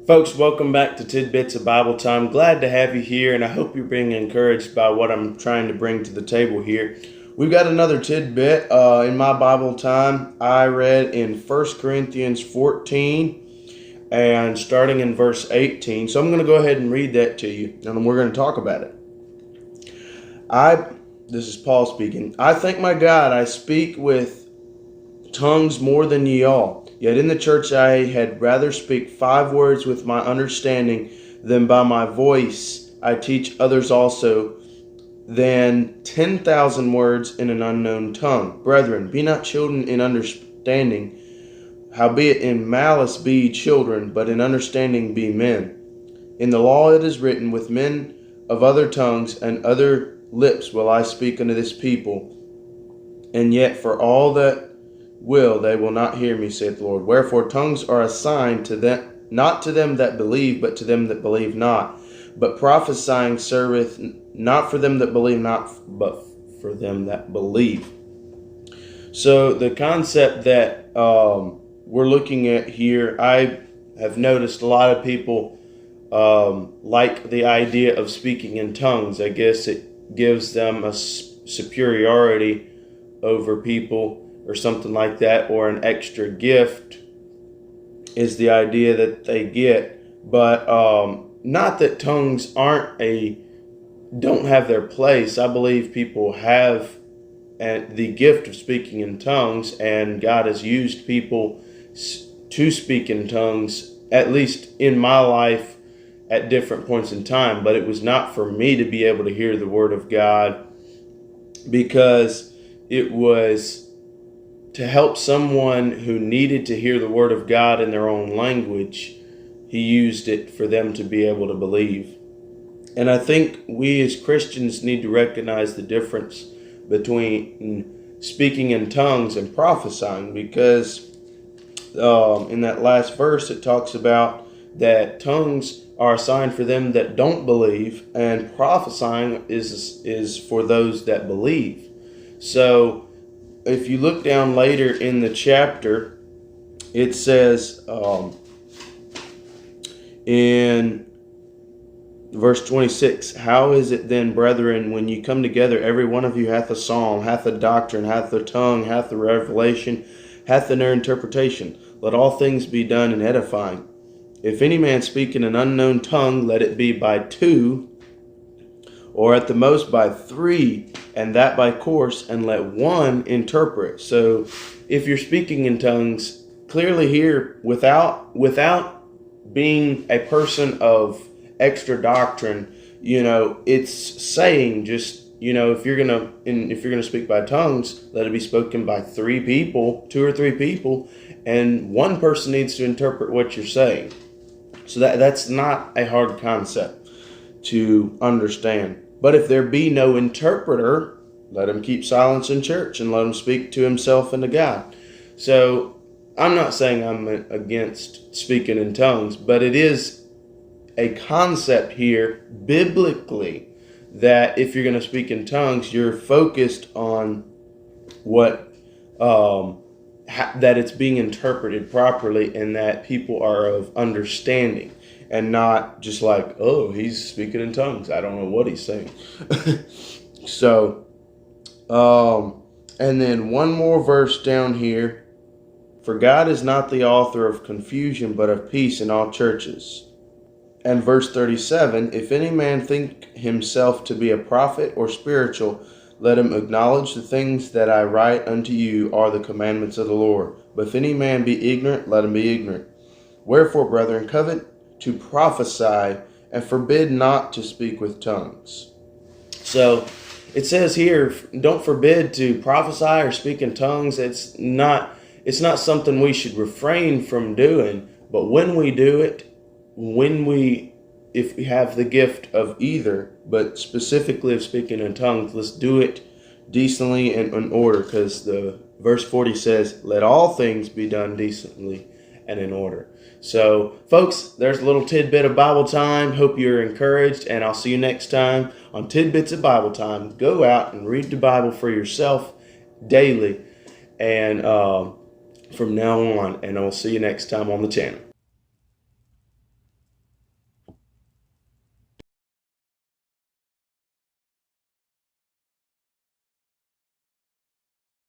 Folks, welcome back to Tidbits of Bible Time. Glad to have you here, and I hope you're being encouraged by what I'm trying to bring to the table here. We've got another tidbit in my Bible time. I read in 1 Corinthians 14 and starting in verse 18. So I'm going to go ahead and read that to you, and we're going to talk about it. This is Paul speaking. I thank my God I speak with tongues more than ye all. Yet in the church I had rather speak 5 words with my understanding than by my voice I teach others also than 10,000 words in an unknown tongue. Brethren, be not children in understanding, howbeit in malice be ye children, but in understanding be men. In the law it is written, with men of other tongues and other lips will I speak unto this people, and yet for all that they will not hear me, saith the Lord. Wherefore tongues are a sign to them, not to them that believe, but to them that believe not. But prophesying serveth not for them that believe not, but for them that believe. So the concept that we're looking at here, I have noticed a lot of people like the idea of speaking in tongues. I guess it gives them a superiority over people, or something like that, or an extra gift is the idea that they get. But not that tongues don't have their place. I believe people have the gift of speaking in tongues, and God has used people to speak in tongues, at least in my life, at different points in time. But it was not for me to be able to hear the Word of God, because it was to help someone who needed to hear the Word of God in their own language. He used it for them to be able to believe. And I think we as Christians need to recognize the difference between speaking in tongues and prophesying, because in that last verse it talks about that tongues are a sign for them that don't believe, and prophesying is for those that believe. So if you look down later in the chapter, it says in verse 26, how is it then, brethren, when you come together, every one of you hath a psalm, hath a doctrine, hath a tongue, hath a revelation, hath an interpretation? Let all things be done in edifying. If any man speak in an unknown tongue, let it be by 2, or at the most by 3, and that by course, and let 1 interpret. So if you're speaking in tongues, clearly here, without being a person of extra doctrine, it's saying just, if you're gonna speak by tongues, let it be spoken by 3 people, 2 or 3 people, and 1 person needs to interpret what you're saying. So that's not a hard concept to understand. But if there be no interpreter, let him keep silence in church and let him speak to himself and to God. So I'm not saying I'm against speaking in tongues, but it is a concept here biblically that if you're going to speak in tongues, you're focused on what that it's being interpreted properly, and that people are of understanding. And not just like, oh, he's speaking in tongues, I don't know what he's saying. So, and then one more verse down here. For God is not the author of confusion, but of peace in all churches. And verse 37, if any man think himself to be a prophet or spiritual, let him acknowledge the things that I write unto you are the commandments of the Lord. But if any man be ignorant, let him be ignorant. Wherefore, brethren, covet to prophesy, and forbid not to speak with tongues. So it says here, don't forbid to prophesy or speak in tongues. It's not something we should refrain from doing. But when we do it, if we have the gift of either, but specifically of speaking in tongues, let's do it decently and in order, because the verse 40 says, let all things be done decently and in order. So, folks, there's a little tidbit of Bible time. Hope you're encouraged, and I'll see you next time on Tidbits of Bible Time. Go out and read the Bible for yourself daily, and from now on, and I'll see you next time on the channel.